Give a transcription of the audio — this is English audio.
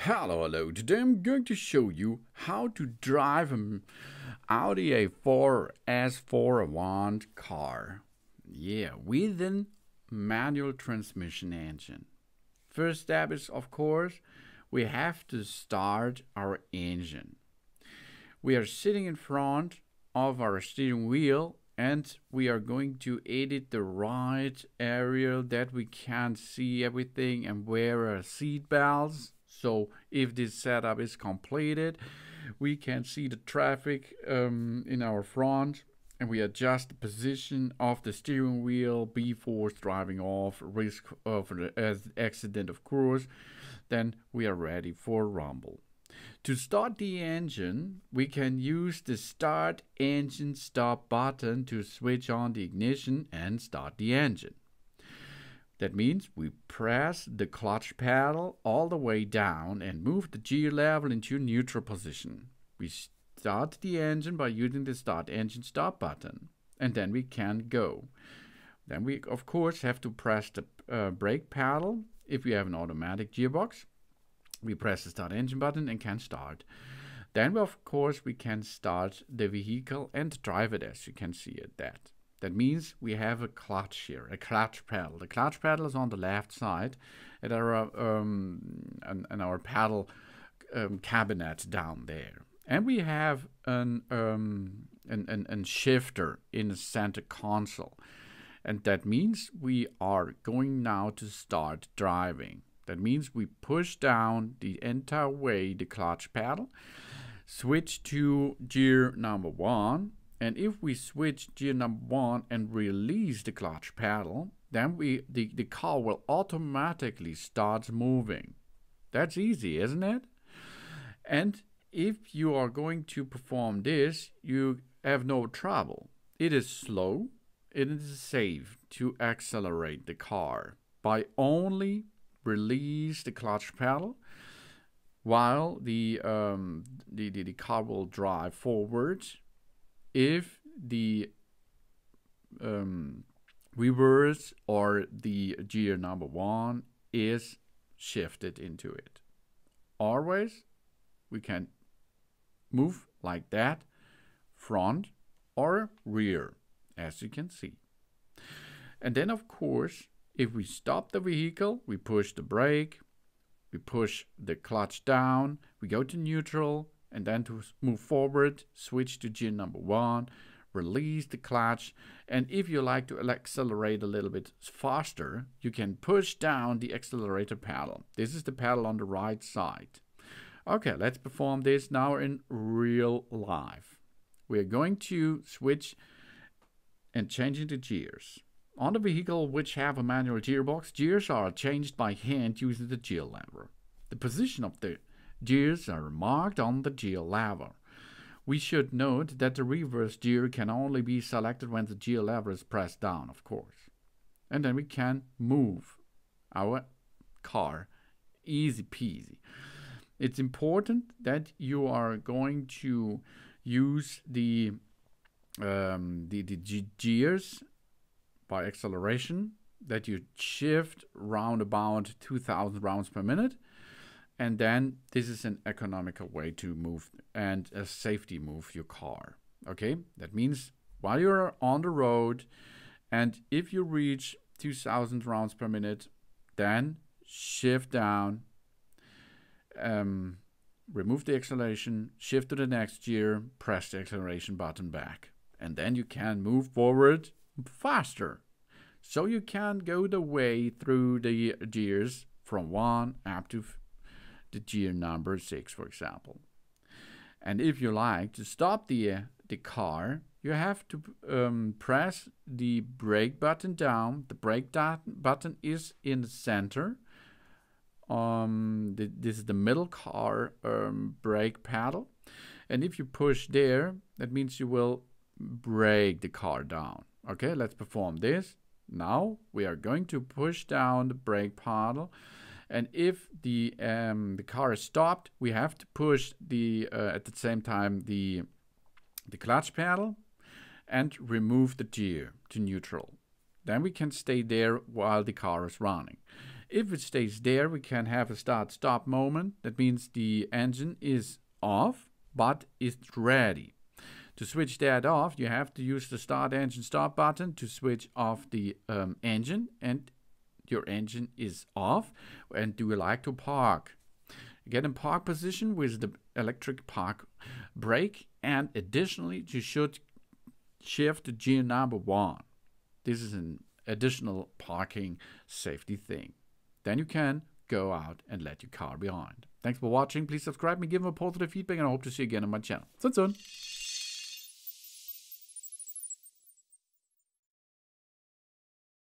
Hello. Today I'm going to show you how to drive an Audi A4 S4 Avant car. With a manual transmission engine. First step is, of course, we have to start our engine. We are sitting in front of our steering wheel and we are going to edit the right area that we can see everything and wear our seat belts. So if this setup is completed, we can see the traffic in our front, and we adjust the position of the steering wheel before driving off, risk of an accident of course. Then we are ready for rumble. To start the engine, we can use the Start Engine Stop button to switch on the ignition and start the engine. That means we press the clutch pedal all the way down and move the gear level into neutral position. We start the engine by using the Start Engine Stop button, and then we can go. Then we, of course, have to press the brake pedal. If you have an automatic gearbox, we press the Start Engine button and can start. Then, of course, we can start the vehicle and drive it, as you can see at that. That means we have a clutch here, a clutch pedal. The clutch pedal is on the left side at our pedal cabinet down there. And we have an shifter in the center console. And that means we are going now to start driving. That means we push down the entire way the clutch pedal, switch to gear number 1. And if we switch gear number 1 and release the clutch pedal, then the car will automatically start moving. That's easy, isn't it? And if you are going to perform this, you have no trouble. It is slow. It is safe to accelerate the car by only release the clutch pedal while the car will drive forward. If the reverse or the gear number 1 is shifted into it. Always we can move like that, front or rear, as you can see. And then, of course, if we stop the vehicle, we push the brake, we push the clutch down, we go to neutral, and then to move forward, switch to gear number 1, release the clutch, and if you like to accelerate a little bit faster, you can push down the accelerator pedal. This is the pedal on the right side. Okay, let's perform this now in real life. We are going to switch and change into gears. On the vehicle which have a manual gearbox, gears are changed by hand using the gear lever. The position of the gears are marked on the gear lever. We should note that the reverse gear can only be selected when the gear lever is pressed down, of course. And then we can move our car easy peasy. It's important that you are going to use the gears by acceleration, that you shift round about 2000 rounds per minute. And then this is an economical way to move and a safety move your car. Okay, that means while you're on the road and if you reach 2000 rounds per minute, then shift down, remove the acceleration, shift to the next gear, press the acceleration button back. And then you can move forward faster. So you can go the way through the gears from 1 up to the gear number 6, for example. And if you like to stop the car, you have to press the brake button down. The brake button is in the center. This is the middle car brake pedal. And if you push there, that means you will brake the car down. Okay, let's perform this. Now we are going to push down the brake pedal. And if the car is stopped, we have to push at the same time the clutch pedal and remove the gear to neutral. Then we can stay there while the car is running. if it stays there, we can have a start-stop moment. That means the engine is off, but it's ready. To switch that off, you have to use the start engine stop button to switch off the engine, and your engine is off. And do you like to park? Get in park position with the electric park brake, and additionally you should shift to gear number 1. This is an additional parking safety thing. Then you can go out and let your car behind. Thanks for watching. Please subscribe me, give me a positive feedback, and I hope to see you again on my channel. Soon.